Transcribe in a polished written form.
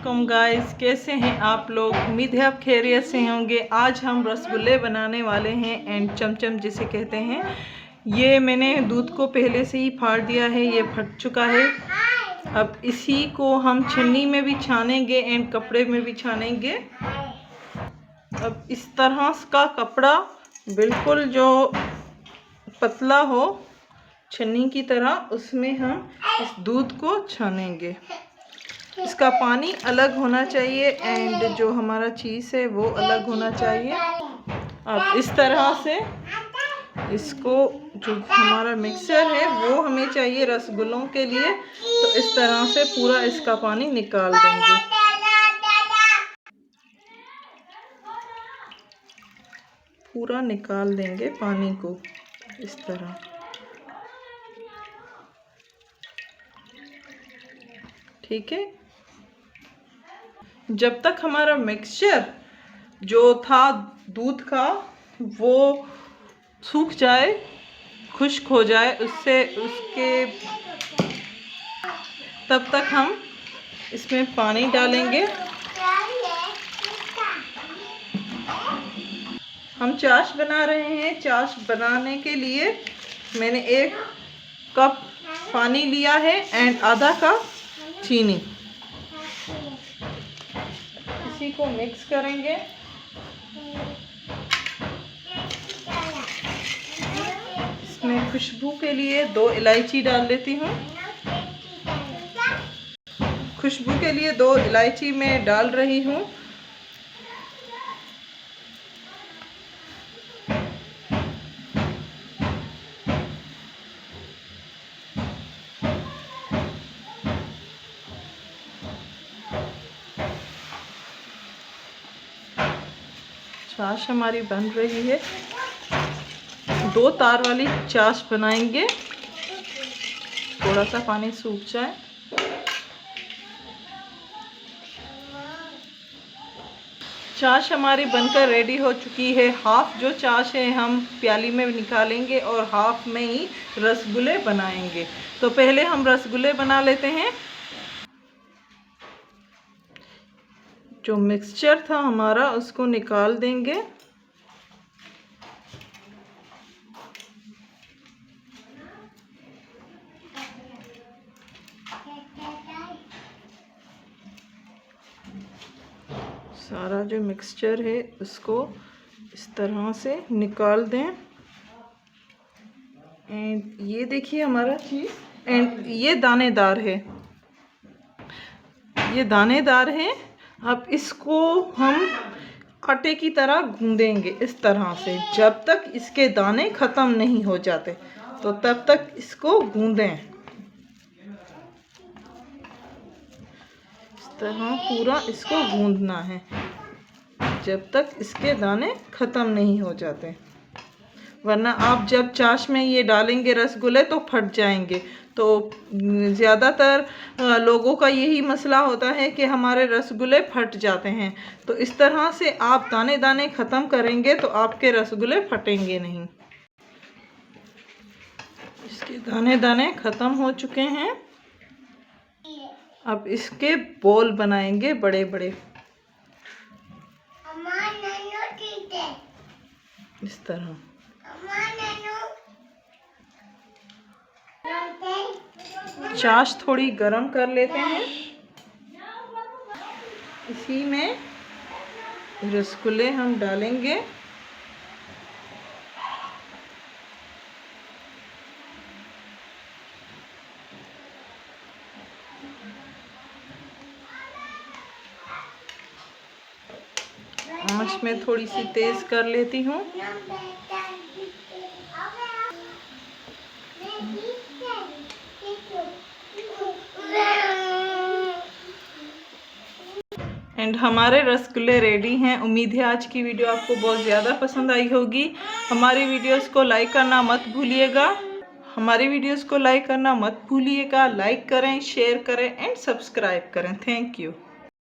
अस्सलामुअलैकुम गाइस, कैसे हैं आप लोग। उम्मीद है आप खैरियत से होंगे। आज हम रसगुल्ले बनाने वाले हैं एंड चमचम जिसे कहते हैं। ये मैंने दूध को पहले से ही फाड़ दिया है, ये फट चुका है। अब इसी को हम छन्नी में भी छानेंगे एंड कपड़े में भी छानेंगे। अब इस तरह का कपड़ा बिल्कुल जो पतला हो छन्नी की तरह, उसमें हम इस दूध को छानेंगे। इसका पानी अलग होना चाहिए एंड जो हमारा चीज़ है वो अलग होना चाहिए। अब इस तरह से इसको जो हमारा मिक्सर है वो हमें चाहिए रसगुल्लों के लिए, तो इस तरह से पूरा इसका पानी निकाल देंगे। पूरा निकाल देंगे पानी को इस तरह। ठीक है, जब तक हमारा मिक्सचर जो था दूध का वो सूख जाए, खुश्क हो जाए तब तक हम इसमें पानी डालेंगे। हम चाश बना रहे हैं। चाश बनाने के लिए मैंने 1 कप पानी लिया है एंड आधा कप चीनी। इसी को मिक्स करेंगे। इसमें खुशबू के लिए 2 इलायची डाल लेती हूँ। खुशबू के लिए 2 इलायची मैं डाल रही हूँ। चाश हमारी बन रही है। 2 तार वाली चाश बनाएंगे। थोड़ा सा पानी सूख जाए। चाश हमारी बनकर रेडी हो चुकी है। हाफ जो चाश है हम प्याली में निकालेंगे और हाफ में ही रसगुल्ले बनाएंगे। तो पहले हम रसगुल्ले बना लेते हैं। जो मिक्सचर था हमारा उसको निकाल देंगे। सारा जो मिक्सचर है उसको इस तरह से निकाल दें। एंड ये देखिए हमारा चीज़, एंड ये दानेदार है, ये दानेदार है। अब इसको हम आटे की तरह गूंदेंगे इस तरह से, जब तक इसके दाने ख़त्म नहीं हो जाते तो तब तक इसको गूंदें। इस तरह पूरा इसको गूंदना है जब तक इसके दाने ख़त्म नहीं हो जाते, वरना आप जब चाश में ये डालेंगे रसगुल्ले तो फट जाएंगे। तो ज़्यादातर लोगों का यही मसला होता है कि हमारे रसगुल्ले फट जाते हैं। तो इस तरह से आप दाने दाने ख़त्म करेंगे तो आपके रसगुल्ले फटेंगे नहीं। इसके दाने दाने ख़त्म हो चुके हैं। अब इसके बॉल बनाएंगे बड़े बड़े इस तरह। चाश थोड़ी गरम कर लेते हैं। इसी में रसगुल्ले हम डालेंगे। आंच में थोड़ी सी तेज कर लेती हूँ। एंड हमारे रसगुल्ले रेडी हैं। उम्मीद है आज की वीडियो आपको बहुत ज़्यादा पसंद आई होगी। हमारी वीडियोस को लाइक करना मत भूलिएगा। लाइक करें, शेयर करें एंड सब्सक्राइब करें। Thank you.